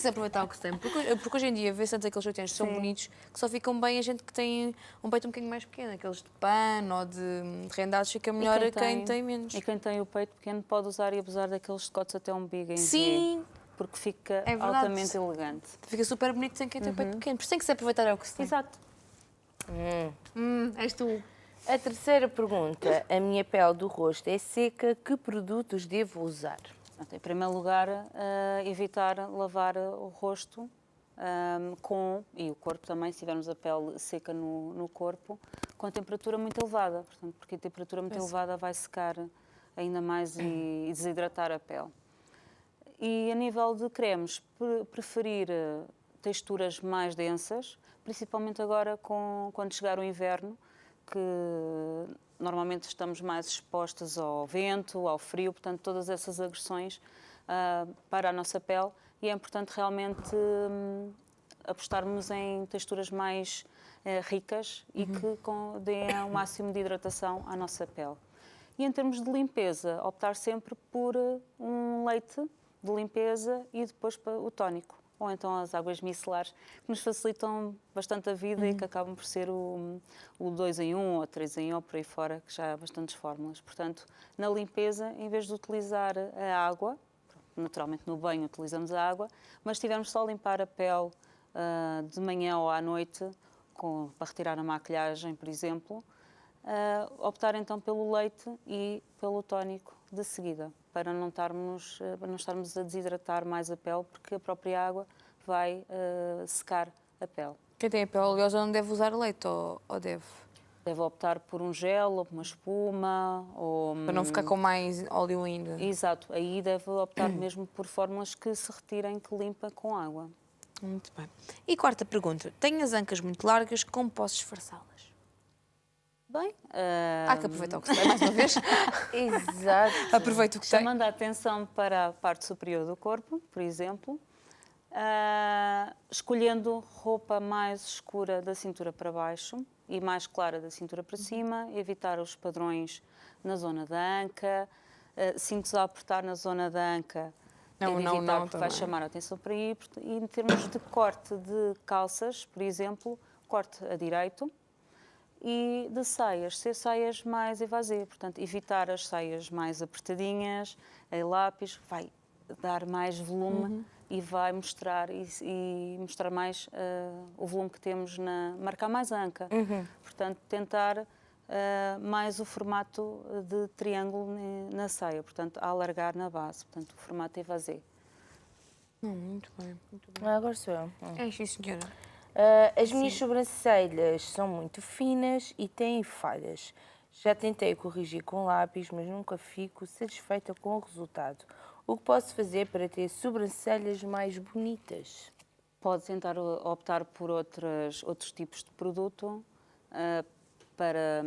que se aproveitar o que se tem, porque hoje em dia vê-se tanto aqueles oitens que são bonitos, que só ficam bem a gente que tem um peito um bocadinho mais pequeno, aqueles de pano ou de rendados, fica melhor a quem tem menos. E quem tem o peito pequeno pode usar e abusar daqueles decotes até umbigo em Sim, V, porque fica é verdade. altamente elegante. Fica super bonito sem quem tem o peito pequeno, por isso tem que se aproveitar é o que se tem. Exato. És tu. A terceira pergunta. A minha pele do rosto é seca, que produtos devo usar? Portanto, em primeiro lugar, evitar lavar o rosto e o corpo também, se tivermos a pele seca no corpo, com a temperatura muito elevada. Portanto, porque a temperatura muito elevada vai secar ainda mais e desidratar a pele. E a nível de cremes, preferir texturas mais densas, principalmente agora quando chegar o inverno, que normalmente estamos mais expostas ao vento, ao frio, portanto, todas essas agressões para a nossa pele, e é importante realmente apostarmos em texturas mais ricas e que deem o máximo de hidratação à nossa pele. E em termos de limpeza, optar sempre por um leite de limpeza e depois o tónico, ou então as águas micelares, que nos facilitam bastante a vida e que acabam por ser o 2 em 1 ou 3 em 1 ou por aí fora, que já há bastantes fórmulas. Portanto, na limpeza, em vez de utilizar a água, naturalmente no banho utilizamos a água, mas se tivermos só a limpar a pele de manhã ou à noite, para retirar a maquilhagem, por exemplo, optar então pelo leite e pelo tónico de seguida, para não estarmos a desidratar mais a pele, porque a própria água vai secar a pele. Quem tem a pele oleosa não deve usar leite ou deve? Deve optar por um gel ou uma espuma. Para não ficar com mais óleo ainda. Exato, aí deve optar mesmo por fórmulas que se retirem, que limpa com água. Muito bem. E quarta pergunta. Tenho as ancas muito largas, como posso disfarçá-las? Bem, Há que aproveitar o que se tem, mais uma vez. Exato. Aproveito o que tem. chamando a atenção para a parte superior do corpo, por exemplo, escolhendo roupa mais escura da cintura para baixo e mais clara da cintura para cima, evitar os padrões na zona da anca, cintos a apertar na zona da anca, evitar porque vai chamar a atenção para aí. E em termos de corte de calças, por exemplo, corte a direito, e de saias, ser saias mais evasivas, portanto, evitar as saias mais apertadinhas, em lápis, vai dar mais volume e vai mostrar e mostrar mais o volume que temos, marcar mais a anca. Portanto, tentar mais o formato de triângulo na saia, portanto, a alargar na base, portanto, o formato evasê. Muito bem, muito bem. Agora sou eu. É isso, senhora. As minhas sobrancelhas são muito finas e têm falhas. Já tentei corrigir com lápis, mas nunca fico satisfeita com o resultado. O que posso fazer para ter sobrancelhas mais bonitas? Pode tentar optar por outros tipos de produto para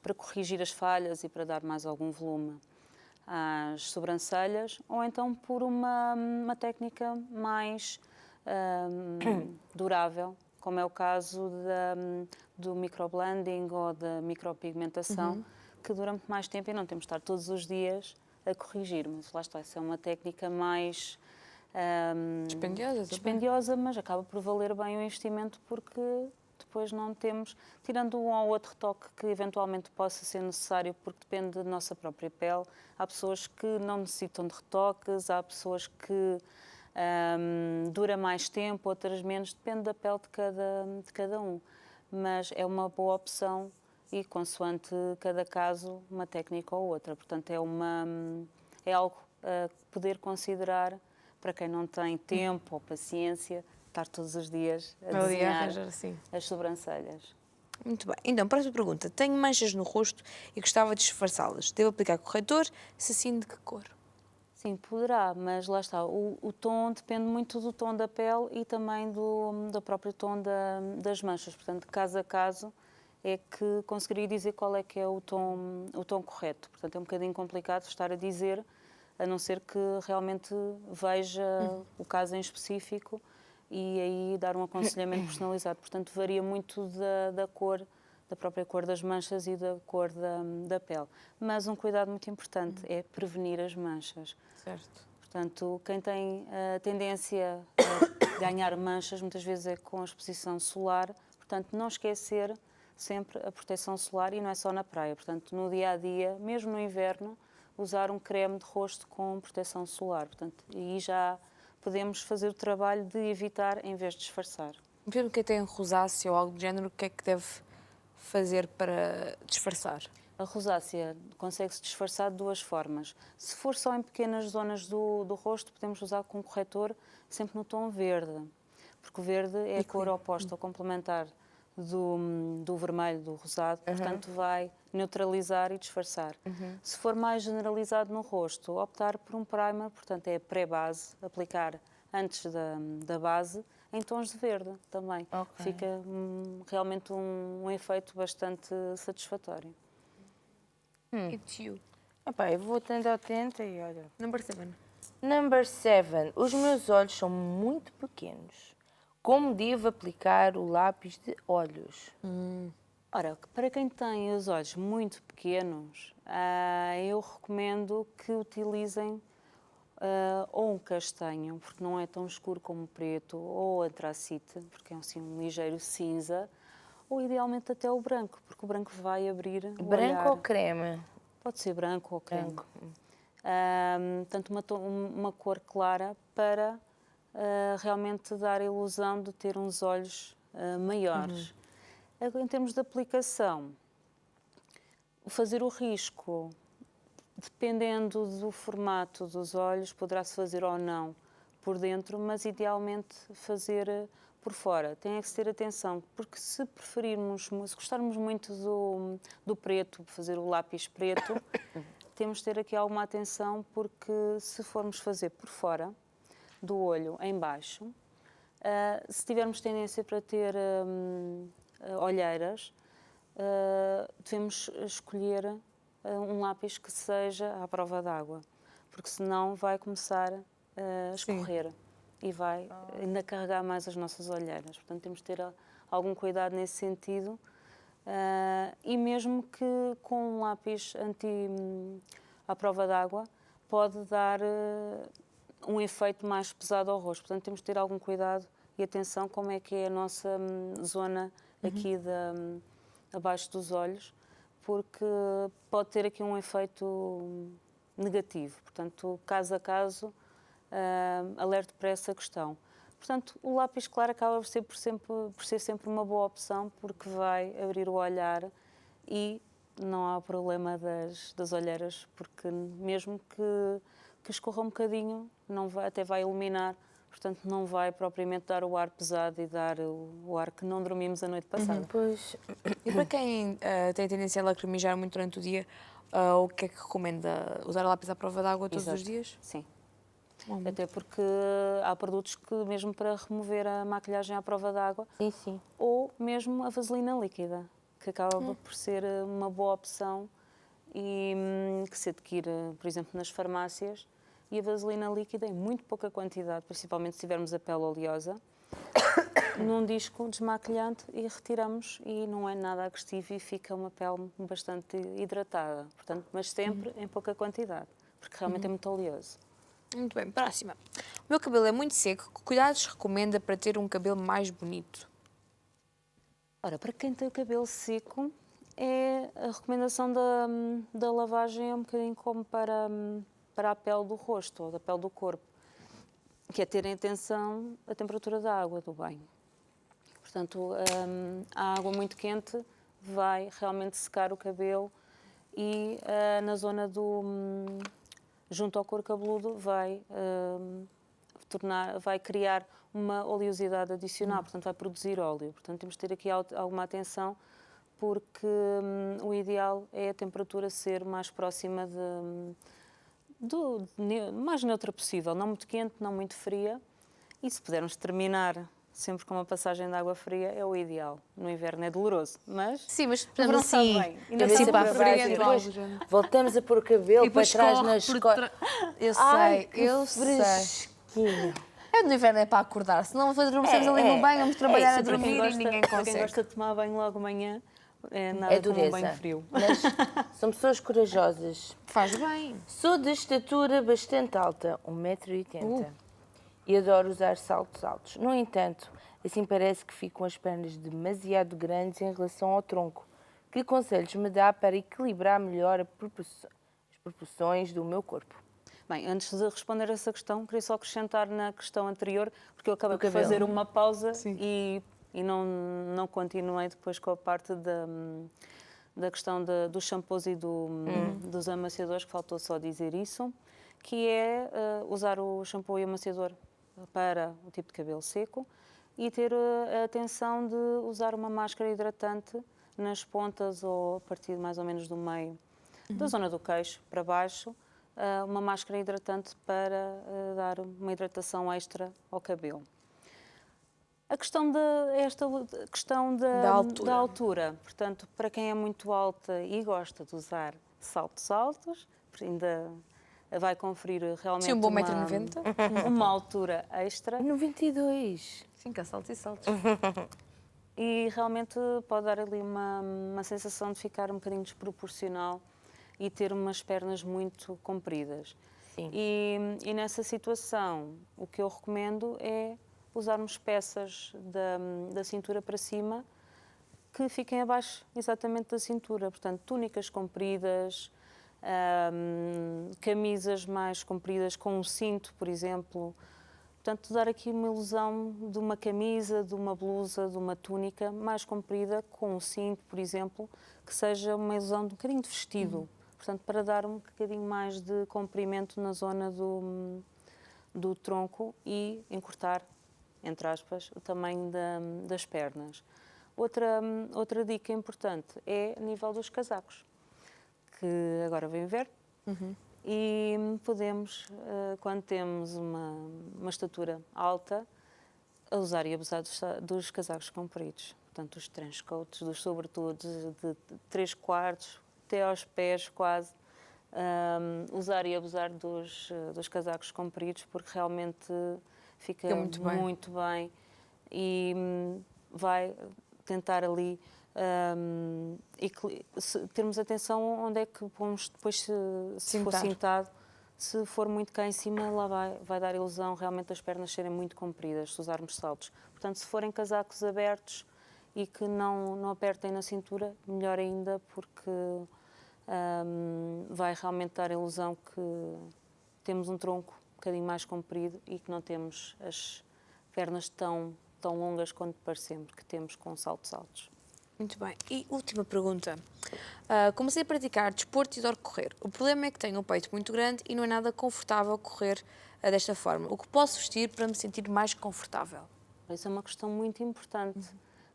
para corrigir as falhas e para dar mais algum volume às sobrancelhas, ou então por uma técnica mais durável, como é o caso do microblending ou da micropigmentação, que dura muito mais tempo e não temos de estar todos os dias a corrigir. Mas lá está, essa é uma técnica mais dispendiosa, mas acaba por valer bem o investimento, porque depois não temos, tirando um ou outro retoque que eventualmente possa ser necessário, porque depende da nossa própria pele. Há pessoas que não necessitam de retoques, há pessoas que dura mais tempo, outras menos, depende da pele de cada um. Mas é uma boa opção e, consoante cada caso, uma técnica ou outra. Portanto, é algo a poder considerar para quem não tem tempo ou paciência, estar todos os dias a desenhar as sobrancelhas. Muito bem. Então, próxima pergunta. Tenho manchas no rosto e gostava de disfarçá-las. Devo aplicar corretor? Se sim, de que cor? Sim, poderá, mas lá está. O tom depende muito do tom da pele e também do próprio tom das manchas. Portanto, de caso a caso, é que conseguiria dizer qual é que é o tom correto. Portanto, é um bocadinho complicado estar a dizer, a não ser que realmente veja o caso em específico e aí dar um aconselhamento personalizado. Portanto, varia muito da cor, da própria cor das manchas e da cor da pele. Mas um cuidado muito importante é prevenir as manchas. Certo. Portanto, quem tem a tendência a ganhar manchas, muitas vezes é com a exposição solar. Portanto, não esquecer sempre a proteção solar e não é só na praia. Portanto, no dia-a-dia, mesmo no inverno, usar um creme de rosto com proteção solar. Portanto, aí já podemos fazer o trabalho de evitar em vez de disfarçar. Mesmo quem tem rosácea ou algo do género, o que é que deve fazer para disfarçar? A rosácea consegue-se disfarçar de duas formas. Se for só em pequenas zonas do rosto, podemos usar com corretor sempre no tom verde, porque o verde é a cor oposta ou complementar do vermelho, do rosado, portanto vai neutralizar e disfarçar. Se for mais generalizado no rosto, optar por um primer, portanto é pré-base, aplicar antes da base, em tons de verde também. Fica realmente um efeito bastante satisfatório. It's you. Epá, eu vou estando atenta e olha. Number 7. Number 7. Os meus olhos são muito pequenos. Como devo aplicar o lápis de olhos? Ora, para quem tem os olhos muito pequenos, eu recomendo que utilizem ou um castanho, porque não é tão escuro como o preto, ou antracite, porque é assim um ligeiro cinza, ou idealmente até o branco, porque o branco vai abrir o Branco olhar. ou creme? Pode ser branco ou creme. Branco. Portanto, uma cor clara para realmente dar a ilusão de ter uns olhos maiores. Em termos de aplicação, fazer o risco, dependendo do formato dos olhos, poderá-se fazer ou não por dentro, mas idealmente fazer por fora. Tem que ter atenção, porque se preferirmos, se gostarmos muito do preto, fazer o lápis preto, temos de ter aqui alguma atenção, porque se formos fazer por fora do olho em baixo, se tivermos tendência para ter olheiras, devemos escolher um lápis que seja à prova d'água, porque senão vai começar a escorrer e vai ainda carregar mais as nossas olheiras. Portanto, temos de ter algum cuidado nesse sentido. E mesmo que com um lápis à prova d'água pode dar um efeito mais pesado ao rosto. Portanto, temos de ter algum cuidado e atenção como é que é a nossa zona aqui abaixo dos olhos, porque pode ter aqui um efeito negativo. Portanto, caso a caso, alerto para essa questão. Portanto, o lápis claro acaba por ser sempre uma boa opção, porque vai abrir o olhar e não há problema das olheiras, porque mesmo que escorra um bocadinho, até vai iluminar, portanto não vai propriamente dar o ar pesado e dar o ar que não dormimos a noite passada. Pois. E para quem tem tendência a lacrimejar muito durante o dia, o que é que recomenda? Usar lápis à prova d'água todos os dias? Sim. Até porque há produtos que mesmo para remover a maquilhagem à prova d'água, Sim. ou mesmo a vaselina líquida, que acaba por ser uma boa opção e que se adquire, por exemplo, nas farmácias. E a vaselina líquida em muito pouca quantidade, principalmente se tivermos a pele oleosa, num disco desmaquilhante e retiramos e não é nada agressivo e fica uma pele bastante hidratada. Portanto, mas sempre em pouca quantidade, porque realmente é muito oleoso. Muito bem, próxima. O meu cabelo é muito seco. Que cuidados recomenda para ter um cabelo mais bonito? Ora, para quem tem o cabelo seco, a recomendação da lavagem é um bocadinho como para a pele do rosto ou da pele do corpo, que é terem atenção à temperatura da água do banho. Portanto, a água muito quente vai realmente secar o cabelo e na zona junto ao couro cabeludo vai criar uma oleosidade adicional, portanto vai produzir óleo. Portanto, temos de ter aqui alguma atenção, porque o ideal é a temperatura ser mais próxima mais neutra possível, não muito quente, não muito fria. E se pudermos terminar sempre com uma passagem de água fria, é o ideal. No inverno é doloroso, mas... Sim, mas no verão está bem. Ainda assim, está para a bem. frente, Depois voltamos a pôr o cabelo para trás nas costas. Eu sei. Fresquinho. No inverno é para acordar, senão adormecemos ali no banho, vamos trabalhar a Para quem dormir e ninguém para quem consegue. gosta de tomar banho logo de manhã, é nada É como um dureza. banho frio. Mas são pessoas corajosas. Faz bem. Sou de estatura bastante alta, 1,80 m, e adoro usar saltos altos. No entanto, assim parece que ficam as pernas demasiado grandes em relação ao tronco. Que conselhos me dá para equilibrar melhor as proporções do meu corpo? Bem, antes de responder essa questão, queria só acrescentar na questão anterior, porque eu acabei Do por cabelo. fazer uma pausa e não continuei depois com a parte da questão dos shampoos e dos amaciadores, que faltou só dizer isso, que é usar o shampoo e o amaciador para o tipo de cabelo seco e ter a atenção de usar uma máscara hidratante nas pontas ou a partir mais ou menos do meio da zona do queixo para baixo, uma máscara hidratante para dar uma hidratação extra ao cabelo. A questão da altura, portanto, para quem é muito alta e gosta de usar saltos altos, ainda vai conferir realmente Sim, um bom 1,90 m. uma altura extra 92. Sim, que há saltos e saltos. e realmente pode dar ali uma sensação de ficar um bocadinho desproporcional e ter umas pernas muito compridas. Sim. E nessa situação, o que eu recomendo é usarmos peças da cintura para cima que fiquem abaixo exatamente da cintura. Portanto, túnicas compridas, camisas mais compridas com um cinto, por exemplo. Portanto, dar aqui uma ilusão de uma camisa, de uma blusa, de uma túnica mais comprida com um cinto, por exemplo, que seja uma ilusão de um bocadinho de vestido. Portanto, para dar um bocadinho mais de comprimento na zona do tronco e encurtar, entre aspas, o tamanho das pernas. Outra dica importante é a nível dos casacos, que agora vem ver. E podemos, quando temos uma estatura alta, a usar e abusar dos casacos compridos. Portanto, os trenchcoats, dos sobretudos de 3/4, até aos pés quase. Usar e abusar dos casacos compridos, porque realmente fica muito bem e vai tentar ali termos atenção onde é que vamos depois, se for cintado, se for muito cá em cima, lá vai dar a ilusão realmente das pernas serem muito compridas, se usarmos saltos. Portanto, se forem casacos abertos e que não apertem na cintura, melhor ainda, porque vai realmente dar a ilusão que temos um tronco um bocadinho mais comprido e que não temos as pernas tão longas quanto parecemos que temos com saltos altos. Muito bem. E última pergunta. Comecei a praticar desporto e adoro correr. O problema é que tenho um peito muito grande e não é nada confortável correr desta forma. O que posso vestir para me sentir mais confortável? Isso é uma questão muito importante,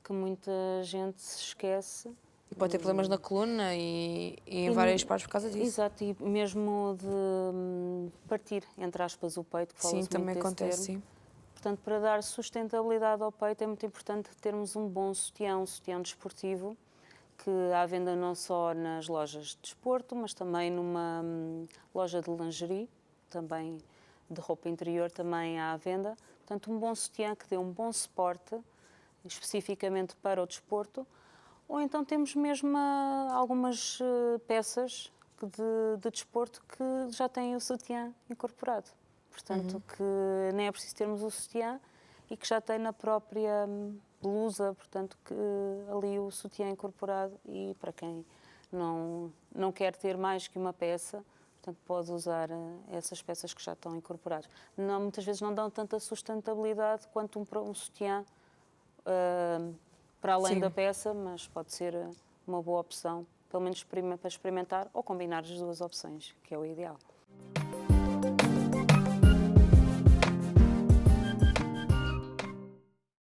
que muita gente se esquece. E pode ter problemas na coluna e em várias partes por causa disso. Exato, e mesmo de partir, entre aspas, o peito, que fala-se Sim, também muito desse acontece, termo. sim. Portanto, para dar sustentabilidade ao peito é muito importante termos um bom sutiã, um sutiã desportivo, que há venda não só nas lojas de desporto, mas também numa loja de lingerie, também de roupa interior, também há à venda. Portanto, um bom sutiã que dê um bom suporte, especificamente para o desporto. Ou então temos mesmo algumas peças de desporto que já têm o sutiã incorporado. Portanto, que nem é preciso termos o sutiã e que já tem na própria blusa, portanto, que ali o sutiã incorporado, e para quem não quer ter mais que uma peça, portanto, pode usar essas peças que já estão incorporadas. Muitas vezes não dão tanta sustentabilidade quanto um sutiã para além da peça, mas pode ser uma boa opção, pelo menos para experimentar ou combinar as duas opções, que é o ideal.